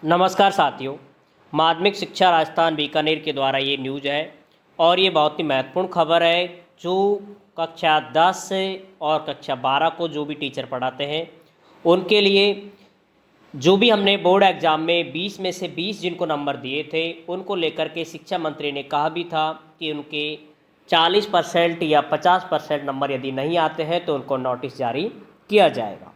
नमस्कार साथियों, माध्यमिक शिक्षा राजस्थान बीकानेर के द्वारा ये न्यूज़ है और ये बहुत ही महत्वपूर्ण खबर है। जो कक्षा 10 से और कक्षा 12 को जो भी टीचर पढ़ाते हैं उनके लिए जो भी हमने बोर्ड एग्ज़ाम में 20 में से 20 जिनको नंबर दिए थे उनको लेकर के शिक्षा मंत्री ने कहा भी था कि उनके 40% या 50% नंबर यदि नहीं आते हैं तो उनको नोटिस जारी किया जाएगा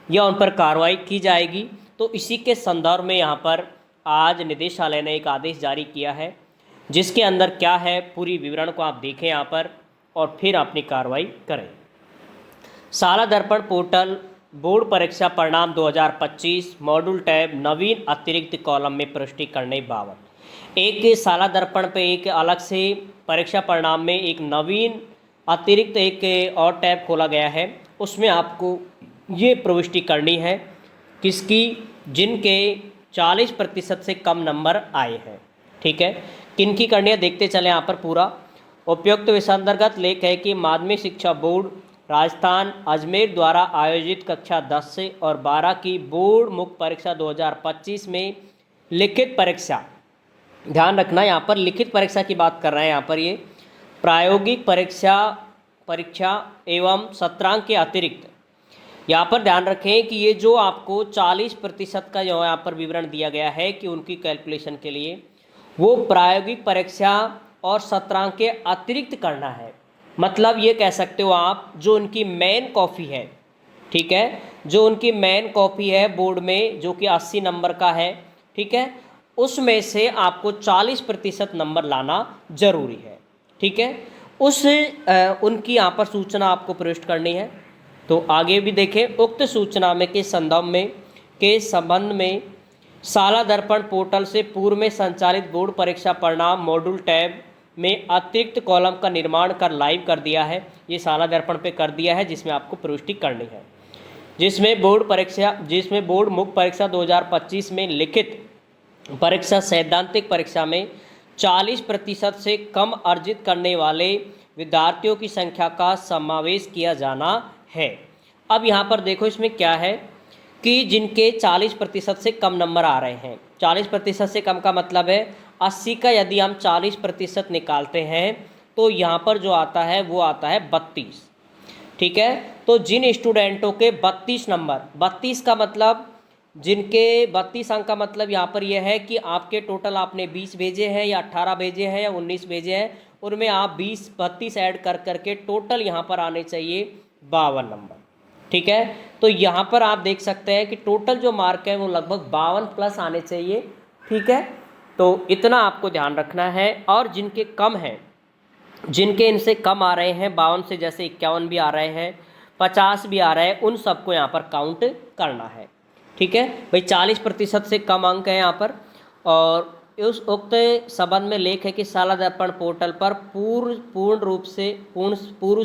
या उन पर कार्रवाई की जाएगी। तो इसी के संदर्भ में यहाँ पर आज निदेशालय ने एक आदेश जारी किया है, जिसके अंदर क्या है पूरी विवरण को आप देखें यहाँ पर और फिर अपनी कार्रवाई करें। साला दर्पण पोर्टल बोर्ड परीक्षा परिणाम 2025 मॉड्यूल टैब नवीन अतिरिक्त कॉलम में प्रविष्टि करने बाबत एक साला दर्पण पे एक अलग से परीक्षा परिणाम में एक नवीन अतिरिक्त एक और टैब खोला गया है। उसमें आपको ये प्रविष्टि करनी है किसकी, जिनके 40% से कम नंबर आए हैं। ठीक है, किन की करनी है देखते चले यहाँ पर पूरा। उपयुक्त विषय अंतर्गत लेख है कि माध्यमिक शिक्षा बोर्ड राजस्थान अजमेर द्वारा आयोजित कक्षा 10 से और 12 की बोर्ड मुख्य परीक्षा 2025 में लिखित परीक्षा, ध्यान रखना यहाँ पर लिखित परीक्षा की बात कर रहे हैं। यहाँ पर ये प्रायोगिक परीक्षा एवं सत्रांक के अतिरिक्त यहाँ पर ध्यान रखें कि ये जो आपको 40% का जो यहाँ पर विवरण दिया गया है कि उनकी कैलकुलेशन के लिए वो प्रायोगिक परीक्षा और सत्रांक के अतिरिक्त करना है। मतलब ये कह सकते हो आप जो उनकी मेन कॉपी है, ठीक है, जो उनकी मेन कॉपी है बोर्ड में जो कि 80 नंबर का है, ठीक है, उसमें से आपको 40% नंबर लाना जरूरी है। ठीक है, उनकी यहाँ पर सूचना आपको प्रविष्ट करनी है। तो आगे भी देखें, उक्त सूचना में के संबंध में साला दर्पण पोर्टल से पूर्व में संचालित बोर्ड परीक्षा परिणाम मॉड्यूल टैब में अतिरिक्त कॉलम का निर्माण कर लाइव कर दिया है। ये साला दर्पण पे कर दिया है, जिसमें आपको प्रविष्टि करनी है, जिसमें बोर्ड मुख्य परीक्षा 2025 में लिखित परीक्षा सैद्धांतिक परीक्षा में 40% से कम अर्जित करने वाले विद्यार्थियों की संख्या का समावेश किया जाना है। अब यहाँ पर देखो इसमें क्या है कि जिनके 40% से कम नंबर आ रहे हैं, 40% से कम का मतलब है 80 का यदि हम 40% निकालते हैं तो यहाँ पर जो आता है वो आता है 32। ठीक है, तो जिन स्टूडेंटों के 32 नंबर, 32 का मतलब जिनके 32 अंक का मतलब यहाँ पर यह है कि आपके टोटल आपने 20 भेजे हैं या 18 भेजे हैं या 19 भेजे हैं, उनमें आप 32 ऐड कर करके टोटल यहाँ पर आने चाहिए 52 नंबर। ठीक है, तो यहाँ पर आप देख सकते हैं कि टोटल जो मार्क है वो लगभग 52 प्लस आने चाहिए। ठीक है, तो इतना आपको ध्यान रखना है। और जिनके कम हैं, जिनके इनसे कम आ रहे हैं 52 से, जैसे 51 भी आ रहे हैं, 50 भी आ रहे हैं, उन सबको यहाँ पर काउंट करना है। ठीक है भाई, 40% से कम अंक है यहाँ पर। और उस उक्त संबंध में लेख है कि साला दर्पण पोर्टल पर पूर्व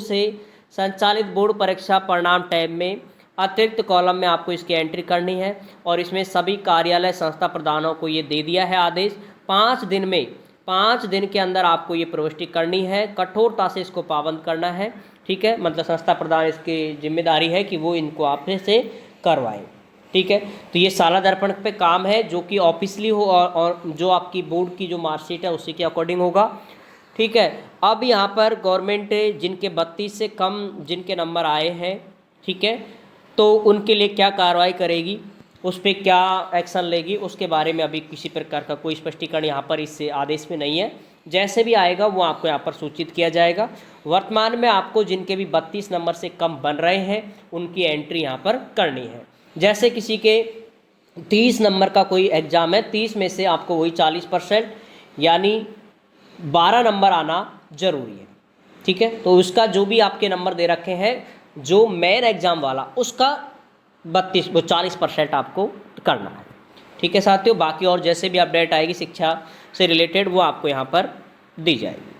से संचालित बोर्ड परीक्षा परिणाम टैब में अतिरिक्त कॉलम में आपको इसकी एंट्री करनी है। और इसमें सभी कार्यालय संस्था प्रधानों को ये दे दिया है आदेश, 5 दिन के अंदर आपको ये प्रविष्टि करनी है, कठोरता से इसको पाबंद करना है। ठीक है, मतलब संस्था प्रधान इसकी जिम्मेदारी है कि वो इनको आप से करवाएं। ठीक है, तो ये साला दर्पण पे काम है जो कि ऑफिशियली हो और जो आपकी बोर्ड की जो मार्कशीट है उसी के अकॉर्डिंग होगा। ठीक है, अब यहाँ पर गवर्नमेंट जिनके 32 से कम जिनके नंबर आए हैं, ठीक है, तो उनके लिए क्या कार्रवाई करेगी, उस पर क्या एक्शन लेगी, उसके बारे में अभी किसी प्रकार का कोई स्पष्टीकरण यहाँ पर इस आदेश में नहीं है। जैसे भी आएगा वो आपको यहाँ पर सूचित किया जाएगा। वर्तमान में आपको जिनके भी 32 नंबर से कम बन रहे हैं उनकी एंट्री यहाँ पर करनी है। जैसे किसी के 30 नंबर का कोई एग्ज़ाम है, 30 में से आपको वही 40% यानी 12 नंबर आना जरूरी है। ठीक है, तो उसका जो भी आपके नंबर दे रखे हैं जो मेन एग्ज़ाम वाला, उसका 40% आपको करना है। ठीक है साथियों, बाकी और जैसे भी अपडेट आएगी शिक्षा से रिलेटेड वो आपको यहाँ पर दी जाएगी।